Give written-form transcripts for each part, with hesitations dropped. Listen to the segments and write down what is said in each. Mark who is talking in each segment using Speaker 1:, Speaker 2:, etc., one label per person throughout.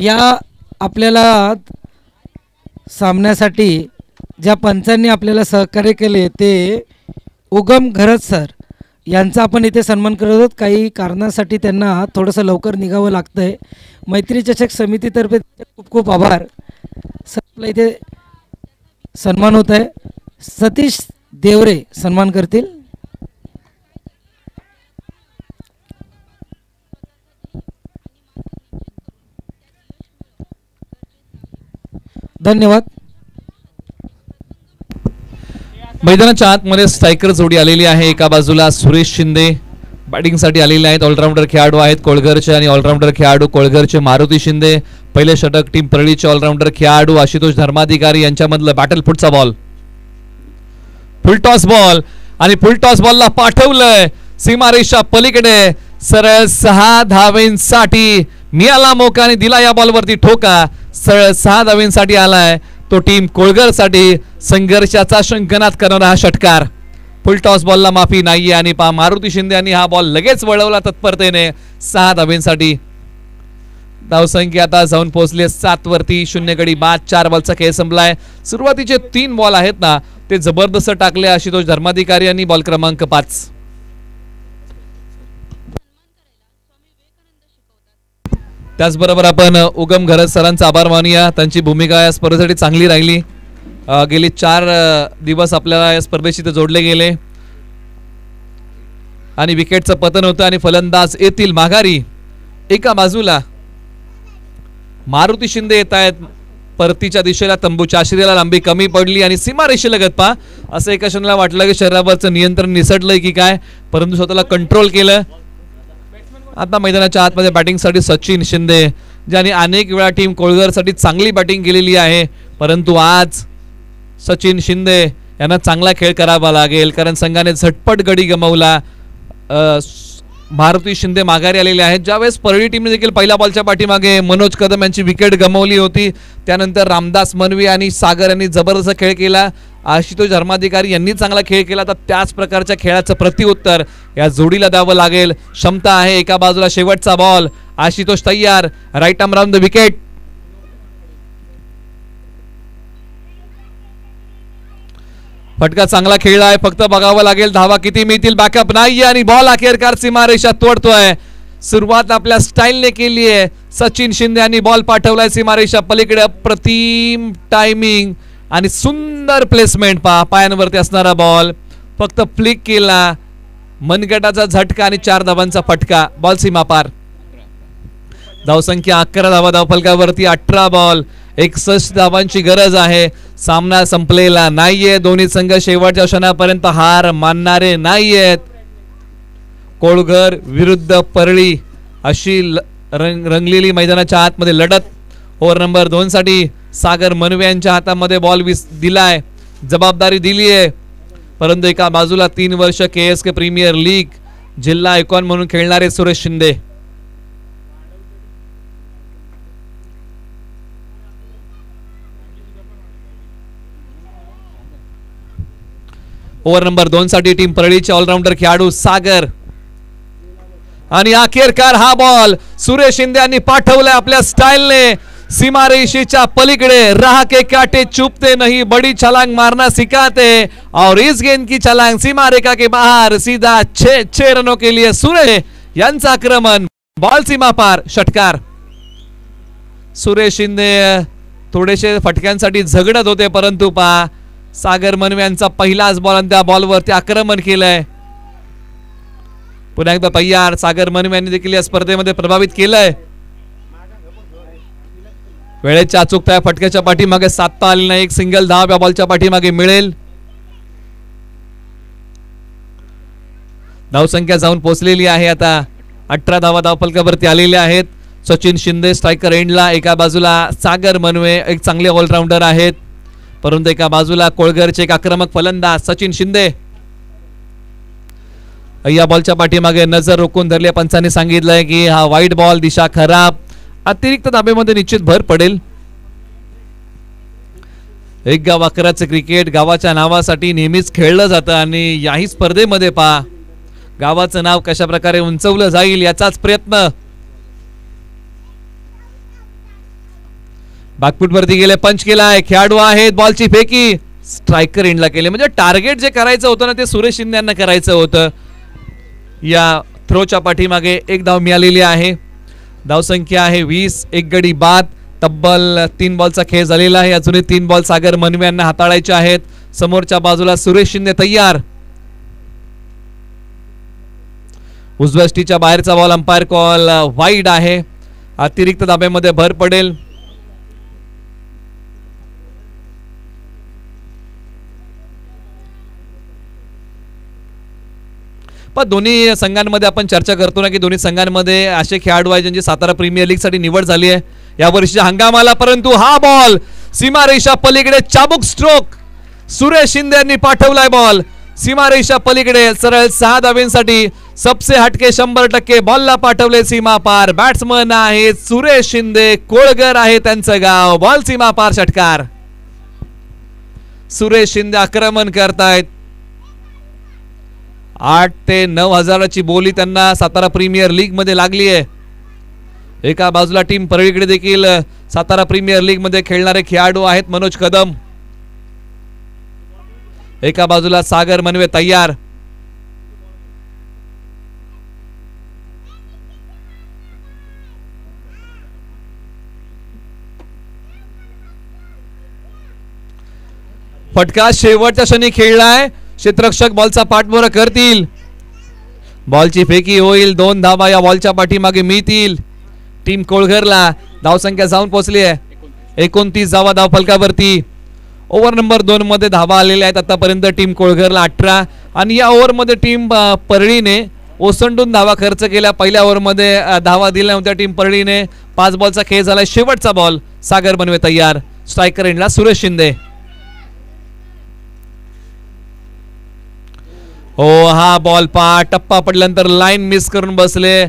Speaker 1: या आपल्याला सामन्यासाठी ज्या पंचांनी आपल्याला सहकार्य केले ते उगम घरत सर यांचा आपण इथे सन्मान करत आहोत. काही कारणासाठी त्यांना थोडंसं लवकर निघावं लागतं आहे. मैत्री चषक समितीतर्फे खूप खूप आभार सर. आपला इथे सन्मान होत आहे. सतीश देवरे सन्मान करतील. धन्यवाद.
Speaker 2: मैदानाच्या आतमध्ये स्ट्रायकर जोडी आलेली आहे. एका बाजूला सुरेश शिंदे बॅटिंगसाठी आलेले आहेत. ऑलराऊंडर खेळाडू आहेत कोळघरचे आणि ऑलराऊंडर खेळाडू कोळघरचे मारुती शिंदे. पहिले षटक टीम परळीचे ऑलराऊंडर खेळाडू आशुतोष धर्माधिकारी यांच्यामधलं बॅटल फुटचा बॉल, फुल टॉस बॉल आणि फुल टॉस बॉलला पाठवलंय सीमारेषा पलीकडे. सरळ 6 धावेंसाठी मिळाला मोका आणि दिला या बॉलवरती ठोका. सरळ 6 धावेंसाठी आलाय तो टीम कोळघरसाठी. संघर्षाचा शंखनाद करणारा हा षटकार. फुल टॉस बॉलला माफी नाहीये आणि मारुती शिंदे यांनी हा बॉल लगेच वळवला तत्परतेने 6 धावेंसाठी. धावसंख्या आता जाऊन पोहोचले 7 वरती. 0 गडी बाद. 4 बॉलचा खेळ संपलाय. सुरुवातीचे 3 बॉल आहेत ना ते जबरदस्त टाकले आशुतोष धर्माधिकारी यांनी. बॉल क्रमांक 5. त्याचबरोबर आपण उगम घरत सरांचा आभार मानूया. त्यांची भूमिका या स्पर्धेसाठी चांगली राहिली. गेली 4 दिवस आपल्याला या स्पर्धेशी ते जोडले गेले आणि विकेटचं पतन होतं आणि फलंदाज येतील माघारी. एका बाजूला मारुती शिंदे येत आहेत परतीच्या दिशेला. तंबूच्या आश्रयाला लांबी कमी पडली आणि सीमारेषेलगत पा असं एका क्षणाला वाटलं की शरीरावरचं नियंत्रण निसटलंय की काय, परंतु स्वतःला कंट्रोल केलं. आता मैदानाच्या आतमध्ये बॅटिंगसाठी सचिन शिंदे ज्यांनी अनेक वेळा टीम कोळघरसाठी चांगली बॅटिंग केलेली आहे, परंतु आज सचिन शिंदे यांना चांगला खेळ करावा लागेल कारण संघाने झटपट गडी गमावला. मारुती शिंदे माघारी आलेले आहेत. ज्यावेळेस परळी टीमने देखील पहिल्या बॉलच्या पाठीमागे मनोज कदम यांची विकेट गमावली होती, त्यानंतर रामदास मनवी आणि सागर यांनी जबरदस्त खेळ केला. आशुतोष धर्माधिकारी यांनी चांगला खेळ केला. तर त्याच प्रकारच्या खेळाचं प्रत्युत्तर या जोडीला द्यावं लागेल. क्षमता आहे. एका बाजूला शेवटचा बॉल. आशुतोष तयार. Right arm round the wicket. फटका चांगला खेळला आहे. फक्त बघावं लागेल धावा किती मिळतील. बॅकअप नाहीये आणि बॉल अखेरकार सीमारेषा तोडतोय. सुरुवात आपल्या स्टाईलने केली आहे. सचिन शिंदे यांनी बॉल पाठवलाय सीमारेषा पलीकडे. अप्रतिम टायमिंग आणि सुंदर प्लेसमेंट. पायांवरती असणारा बॉल फक्त फ्लिक केला. मनगटाचा झटका आणि 4 धावांचा फटका. बॉल सीमा पार. धावसंख्या 11 धावा धावफलकावरती. 18 बॉल 61 धावांची गरज आहे. सामना संपलेला नाहीये. दोन्ही संघ शेवटच्या क्षणापर्यंत हार मानणारे नाहीयेत. कोळघर विरुद्ध परळी अशी रंगलेली मैदानाच्या आतमध्ये लढत. ओव्हर नंबर 2 साठी सागर मनवे यांच्या हातामध्ये बॉल दिलाय. जबाबदारी दिली आहे, परंतु एका बाजूला 3 वर्ष KSK प्रीमियर लीग जिल्हा आयकॉन म्हणून खेळणारे सुरेश शिंदे. ओव्हर नंबर 2 साठी टीम परळीचे ऑलराऊंडर खेळाडू सागर आणि अखेरकार हा बॉल सुरेश शिंदे यांनी पाठवलाय आपल्या स्टाईलने सीमारेषेच्या पलीकडे. रहा के काटे चुपते नहीं, बड़ी छलांग मारना सिखाते और इस गेंद की छलांग सीमा रेखा के बाहर सीधा 6 रनों के लिए सुरेश यांचा आक्रमण. बॉल सीमा पार. षटकार. सुरेश शिंदे थोडेसे फटक्यांसाठी झगडत होते, परंतु सागर मनवे यांचा पहिलाच बॉल आणि त्या बॉलवरती आक्रमण केलंय. पुन्हा एकदा तयार. सागर मनवे यांनी देखील या स्पर्धेमध्ये प्रभावित केलंय. वेळेच्या अचूकता फटक्याच्या पाठीमागे साधता आली नाही. एक सिंगल धाव या बॉलच्या पाठीमागे मिळेल. धावसंख्या जाऊन पोहोचलेली आहे आता 18 धावा धावफलकावरती आलेल्या आहेत. सचिन शिंदे स्ट्रायकर एंडला. एका बाजूला सागर मनवे एक चांगले ऑलराऊंडर आहेत, परंतु एका बाजूला कोळघरचे एक आक्रमक फलंदाज सचिन शिंदे. या बॉलच्या पाठीमागे नजर रोखून धरले. पंचांनी सांगितलंय की हा वाईट बॉल, दिशा खराब. अतिरिक्त धाबेमध्ये निश्चित भर पडेल. एक गाव अकराचं क्रिकेट गावाच्या नावासाठी नेहमीच खेळलं जातं आणि याही स्पर्धेमध्ये गावाचं नाव कशा प्रकारे उंचवलं जाईल याचाच प्रयत्न. बॅकफूट वरती गेले, पंच केलाय, खेळाडू आहेत, बॉलची फेकी स्ट्रायकर एंडला केले. म्हणजे टार्गेट जे करायचं होतं ना ते सुरेश शिंदे यांना करायचं होतं. या थ्रोच्या पाठीमागे एक धाव मिळालेली आहे. धावसंख्या आहे 20, एक गडी बाद. तब्बल 3 बॉलचा खेळ झालेला आहे. अजूनही 3 बॉल सागर मनवे यांना हाताळायचे आहेत. समोरच्या बाजूला सुरेश शिंदे तयार. उजव्या स्टीच्या बाहेरचा बॉल, अंपायर कॉल वाईड आहे. अतिरिक्त धाब्यामध्ये भर पडेल. पण दोन्ही संघांमध्ये आपण चर्चा करतो ना की दोन्ही संघांमध्ये असे खेळाडू आहेत ज्यांची सातारा प्रीमियर लीग साठी निवड झाली आहे या वर्षीच्या हंगामाला. परंतु हा बॉल सीमारेषा पलीकडे चाबूक स्ट्रोक सुरेश शिंदे यांनी पाठवलाय. बॉल सीमारेषा पलीकडे सरळ 6 धाब्यांसाठी सबसे हटके 100% बॉलला पाठवले सीमा पार. बॅट्समन आहे सुरेश शिंदे, कोळगर आहे त्यांचं गाव. बॉल सीमा पार षटकार. सुरेश शिंदे आक्रमण करतायत. 8 ते 9 हजाराची बोली त्यांना सातारा प्रीमियर लीग मध्ये लागली आहे. एका बाजूला टीम परळीकडे देखील सातारा प्रीमियर लीग मध्ये खेळणारे खेळाडू आहेत मनोज कदम. एका बाजूला सागर मनवे तयार. फटका शेवटच्या क्षणी खेळलाय. क्षेत्ररक्षक बॉलचा पाठबोरा करतील. बॉलची फेकी होईल. 2 धावा या बॉलच्या पाठीमागे मिळतील टीम कोळघरला. धावसंख्या जाऊन पोहोचली आहे 29 धावा धावफलकावरती. ओव्हर नंबर 2 मध्ये धावा आलेल्या आहेत आतापर्यंत टीम कोळघरला 18. आणि या ओव्हर मध्ये टीम परळीने ओसंडून धावा खर्च केल्या. पहिल्या ओव्हर मध्ये धावा दिल्या नव्हत्या टीम परळीने. 5 बॉलचा खेळ झाला. शेवटचा बॉल सागर मनवे तयार. स्ट्रायकर एंडला सुरेश शिंदे. हो हा बॉल टप्पा पडल्यानंतर लाईन मिस करून बसले.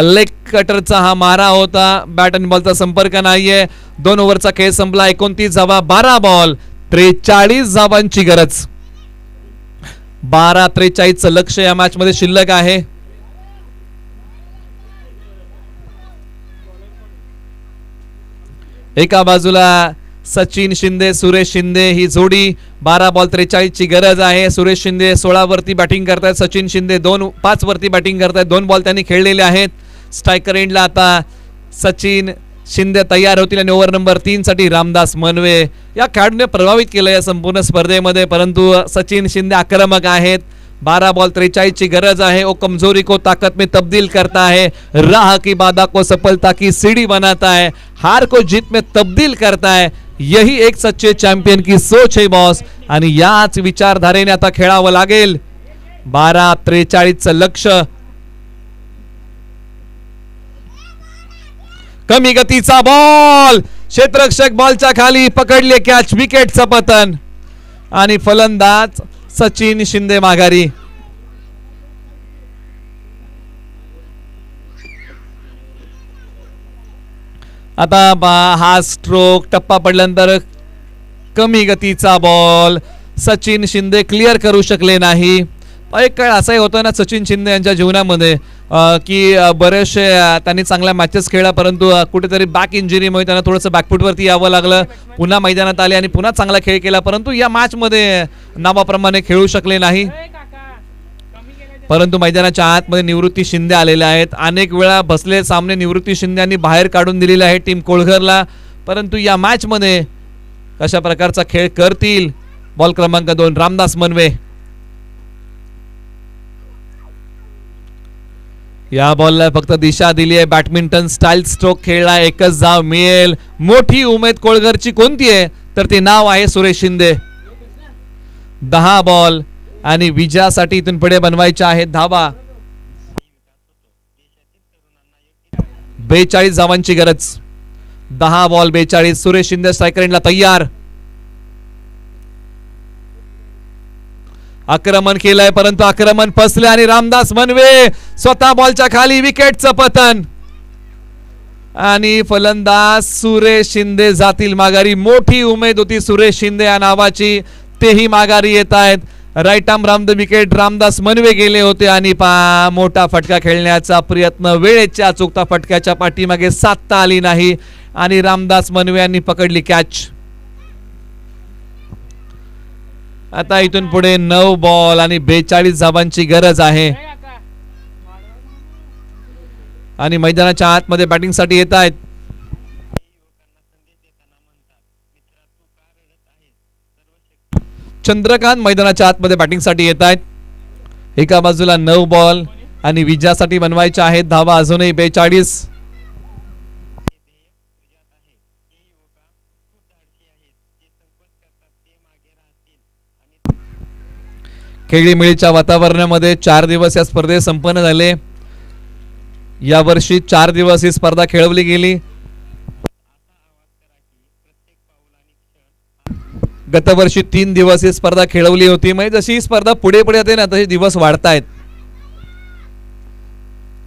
Speaker 2: लेग कटरचा हा मारा होता. बॅट आणि बॉलचा संपर्क नाहीये. 2 ओव्हरचा खेळ संपला. 29 धावा 12 बॉल 43 धावांची गरज. 12-43 लक्ष या मॅच मध्ये शिल्लक आहे. एका बाजूला सचिन शिंदे सुरेश शिंदे ही जोडी. 12 बॉल 43 ची गरज आहे. सुरेश शिंदे 16 वरती बॅटिंग करतायत. सचिन शिंदे 5 वरती बॅटिंग करतायत. 2 बॉल त्यांनी खेळलेले आहेत. स्ट्रायकर एंडला आता सचिन शिंदे तयार होतील आणि ओव्हर नंबर 3 साठी रामदास मनवे या खेळाडूने प्रभावित केलं या संपूर्ण स्पर्धेमध्ये. परंतु सचिन शिंदे आक्रमक आहेत. 12 बॉल 43 की गरज है। वो कमजोरी को ताकत में तब्दील करता है, राह की बाधा को सफलता की सीढ़ी बनाता है, हार को जीत में तब्दील करता है। यही एक सच्चे चॅम्पियन की सोच है बॉस। आणि याच विचारधारेने आता खेळावं लागेल। 12-43 लक्ष्य, कमी गतीचा बॉल, क्षेत्ररक्षक बॉलच्या खाली पकडले कॅच, विकेटचं पतन आणि फलंदाज सचिन शिंदे माघारी। आता हा स्ट्रोक टप्पा पडल्यानंतर कमी गतीचा बॉल सचिन शिंदे क्लिअर करू शकले नाही। एक काळ असाही होतं ना सचिन शिंदे यांच्या जीवनामध्ये की बरेचसे त्यांनी चांगल्या मॅचेस खेळला, परंतु कुठेतरी बॅक इंजुरीमुळे त्यांना थोडंसं बॅकफूटवरती यावं लागलं। पुन्हा मैदानात आले आणि पुन्हा चांगला खेळ केला, परंतु या मॅच मध्ये नावाप्रमाणे खेळू शकले नाही। परंतु मैदानाच्या आतमध्ये निवृत्ती शिंदे आलेले आहेत। अनेक वेळा बसले सामने निवृत्ती शिंदे यांनी बाहेर काढून दिलेले आहे टीम कोळघरला, परंतु या मॅच मध्ये कशा प्रकारचा खेळ करतील। बॉल क्रमांक 2 रामदास मनवे, या बॉलला फक्त दिशा दिली आहे। बॅडमिंटन स्टाईल स्ट्रोक खेळला, एकच धाव मिळेल। मोठी उमेद कोळघरची कोणती आहे तर ते नाव आहे सुरेश शिंदे। 10 बॉल आणि विजयासाठी इथून पुढे बनवायच्या आहेत धावा। 42 धावांची गरज। 10 बॉल 42। सुरेश शिंदे स्ट्रायकर एंडला तयार। आक्रमण केलंय परंतु आक्रमण फसले आणि रामदास मनवे स्वतः बॉलच्या खाली, विकेटचं पतन आणि फलंदाज सुरेश शिंदे जातील माघारी। मोठी उमेद होती सुरेश शिंदे या नावाची, तेही माघारी येत आहेत। Right arm round the wicket Ramdas Manve गेले होते आणि मोठा फटका खेळण्याचा प्रयत्न, वेळेच्या चुकता फटक्याच्या पाठीमागे साधता आली नाही। आणि रामदास मनवे यांनी पकडली कॅच. आता इथून पुढे 9 बॉल आणि 42 धावांची गरज आहे आणि मैदानाच्या आतमध्ये बॅटिंगसाठी येत आहेत. चंद्रकांत मैदानाच्या आतमध्ये बॅटिंगसाठी येत आहेत. एका बाजूला 9 बॉल आणि विजयासाठी बनवायच्या आहेत धावा अजूनही 42. खेळीमेळीच्या वातावरणामध्ये 4 दिवस या स्पर्धेत संपन्न झाले. यावर्षी 4 दिवस ही स्पर्धा खेळवली गेली. गतवर्षी 3 दिवस ही स्पर्धा खेळवली होती. म्हणजे जशी ही स्पर्धा पुढे पुढे येते ना तसे दिवस वाढतायत,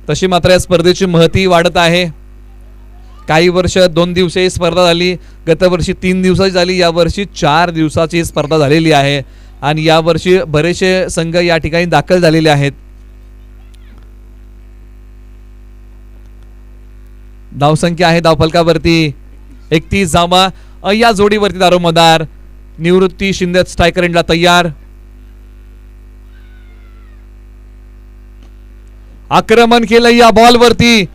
Speaker 2: तशी मात्र या स्पर्धेची महती वाढत आहे. काही वर्ष 2 दिवसीय स्पर्धा झाली, गतवर्षी 3 दिवसाची झाली, यावर्षी 4 दिवसाची स्पर्धा झालेली आहे आणि यावर्षी बरेचसे संघ या ठिकाणी दाखल झालेले आहेत. धावसंख्या आहे धावफलकावरती 31 धावा. या जोडीवरती दारोमदार. निवृत्ती शिंदे स्ट्रायकर एंडला तयार. आक्रमण केलं या बॉल वरती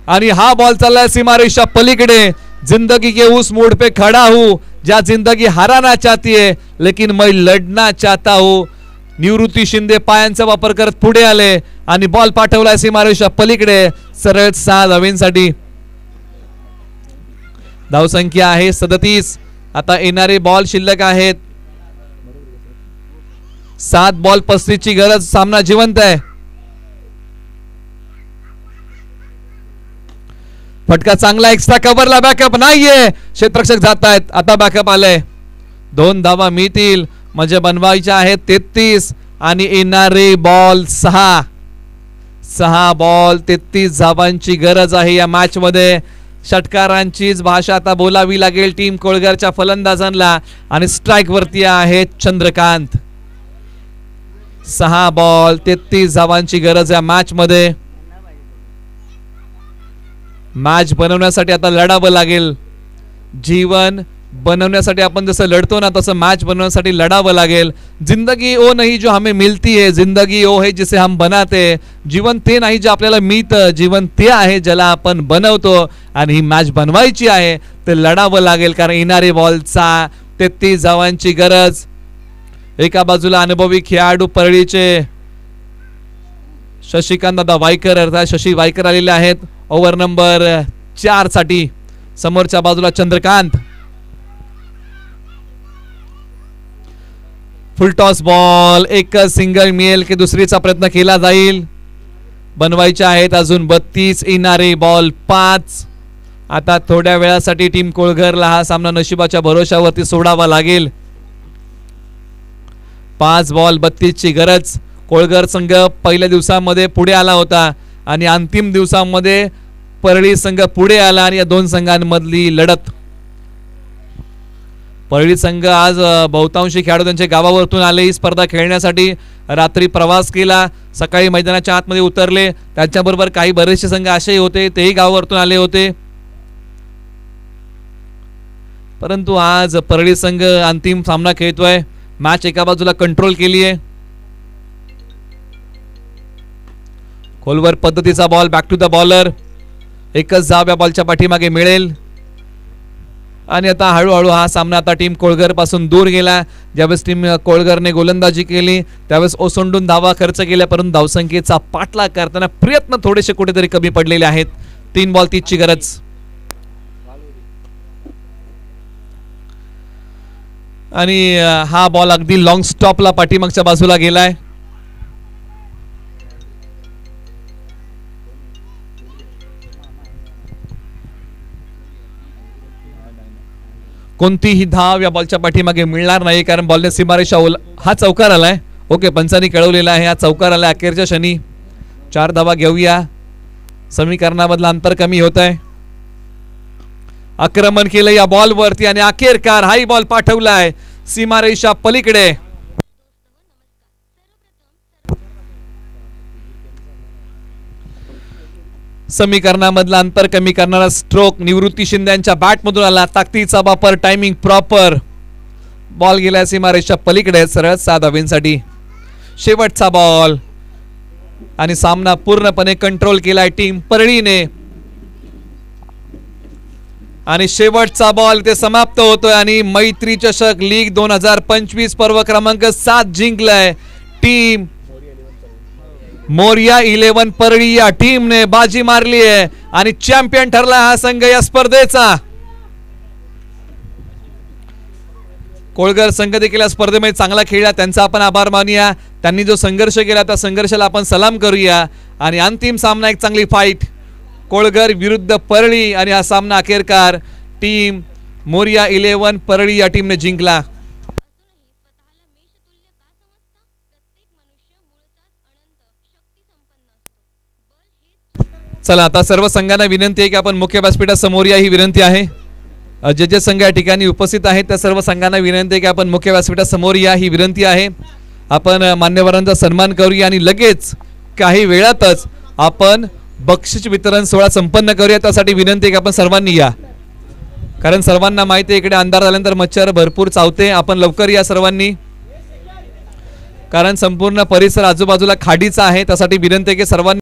Speaker 2: आणि हा बॉल चाललाय सीमारेषा पलीकडे. जिंदगी के उस मोड़ पे खड़ा हूं जहां जिंदगी हराना चाहती है लेकिन मैं लढना चाहता हूं. निवृत्ती शिंदे पायांचा वापर करत पुढे आले आणि बॉल पाठवलाय सीमारेषा पलीकडे सरळ 6 धावांसाठी. धावसंख्या आहे 37. आता येणारे बॉल शिल्लक आहेत 7 बॉल 35 ची गरज. सामना जिवंत आहे. फटका चांगला. एक्स्ट्रा कव्हरला बॅकअप नाहीये. क्षेत्ररक्षक जात आहेत. आता बॅकअप आलंय. 2 धावा मिळतील म्हणजे बनवायच्या आहेत 33 आणि येणारे बॉल 6 बॉल 33 धावांची गरज आहे या मॅच मध्ये. षटकारांचीच भाषा आता बोलावी लागेल टीम कोळगरच्या फलंदाजांना आणि स्ट्राइक वरती आहे चंद्रकांत. 6 बॉल 33 धावांची गरज या मॅच मध्ये. मॅच बनवण्यासाठी आता लढावं लागेल. जीवन बनवण्यासाठी आपण जसं लढतो ना तसं मॅच बनवण्यासाठी लढावं लागेल. जिंदगी ओ नहीं जो हमें मिलती है, जिंदगी ओ है जिसे हम बनाते. जीवन ते नाही जे आपल्याला मिळतं, जीवन ते आहे ज्याला आपण बनवतो आणि ही मॅच बनवायची आहे ते लढावं लागेल कारण येणारे बॉलचा 33 धावांची गरज. एका बाजूला अनुभवी खेळाडू परळीचे शशिकांत दादा वायकर अर्थात शशी वायकर आलेले आहेत ओव्हर नंबर 4 साठी. समोरच्या बाजूला चंद्रकांत. Full toss ball. एक सिंगल मिळेल की दुसरीचा प्रयत्न केला जाईल. बनवायचे आहेत अजून 32. येणारे बॉल 5. आता थोड्या वेळासाठी टीम कोळघरला हा सामना नशिबाच्या भरोशावरती सोडावा लागेल. 5 बॉल 32 ची गरज. कोळघर संघ पहिल्या दिवसामध्ये पुढे आला होता आणि अंतिम दिवसामध्ये परळी संघ पुढे आला आणि या 2 संघांमधली लढत. परळी संघ आज बहुतांशी खेळाडू त्यांच्या गावावरतून आले ही स्पर्धा खेळण्यासाठी. रात्री प्रवास केला, सकाळी मैदानाच्या आतमध्ये उतरले. त्याच्याबरोबर काही बरेचसे संघ असेही होते तेही गावावरतून आले होते. परंतु आज परळी संघ अंतिम सामना खेळतोय. मॅच एका बाजूला कंट्रोल केली आहे. खोलवर पद्धतीचा ball. Back to the bowler. एकच धाव या बॉलच्या पाठीमागे मिळेल आणि आता हळूहळू हा सामना आता टीम कोळघर पासून दूर गेला. ज्यावेळेस टीम कोळघरने गोलंदाजी केली त्यावेळेस ओसंडून धावा खर्च केल्या परंतु धावसंख्येचा पाठलाग करताना प्रयत्न थोडेसे कुठेतरी कमी पडलेले आहेत. 3 बॉल 30 ची गरज. आणि हा बॉल अगदी लॉंग स्टॉपला पाठीमागच्या बाजूला गेलाय. कोणतीही धाव या बॉलच्या पाठीमागे मिळणार नाही कारण बॉलने सीमारेषा हा चौकार आलाय. ओके, पंचांनी कळवलेला आहे हा चौकार आलाय अखेरच्या क्षणी. 4 धावा घेऊया. समीकरणामधलं अंतर कमी होत आहे. आक्रमण केलं या बॉल वरती आणि अखेरकार हाही बॉल पाठवलाय सीमारेषा पलीकडे. समीकरणामधला अंतर कमी करणारा स्ट्रोक निवृत्ती शिंदे यांच्या बॅटमधून आला. ताकदीचा वापर, टायमिंग प्रॉपर. बॉल गेला सीमारेषच्या पलीकडे सरळ 7 धावांसाठी. शेवटचा बॉल आणि सामना पूर्णपणे कंट्रोल केलाय टीम परळीने. आणि शेवटचा बॉल ते समाप्त होतोय आणि मैत्री चषक लीग 2025 पर्व क्रमांक 7 जिंकलाय टीम मोरिया 11 परळी. या टीमने बाजी मारली आहे आणि चॅम्पियन ठरला हा संघ या स्पर्धेचा. कोळगर संघ देखील या स्पर्धेमध्ये चांगला खेळला, त्यांचा आपण आभार मानूया. त्यांनी जो संघर्ष केला त्या संघर्षाला आपण सलाम करूया. आणि अंतिम सामना एक चांगली फाईट, कोळगर विरुद्ध परळी, आणि हा सामना अखेरकार टीम मोरिया 11 परळी या टीमने जिंकला. चला आता सर्व संघांना विनंती आहे की आपण मुख्य व्यासपीठासमोर या. ही विनंती आहे. जे संघ या ठिकाणी उपस्थित आहेत त्या सर्व संघांना विनंती आहे की आपण मुख्य व्यासपीठासमोर या. ही विनंती आहे. आपण मान्यवरांचा सन्मान करूया आणि लगेच काही वेळातच आपण बक्षीस वितरण सोहळा संपन्न करूया. त्यासाठी विनंती आहे की आपण सर्वांनी या, कारण सर्वांना माहिती आहे इकडे अंधार झाल्यानंतर मच्छर भरपूर चावते. आपण लवकर या सर्वांनी, कारण संपूर्ण परिसर आजूबाजूला खाडीचा आहे. त्यासाठी विनंती आहे की सर्वांनी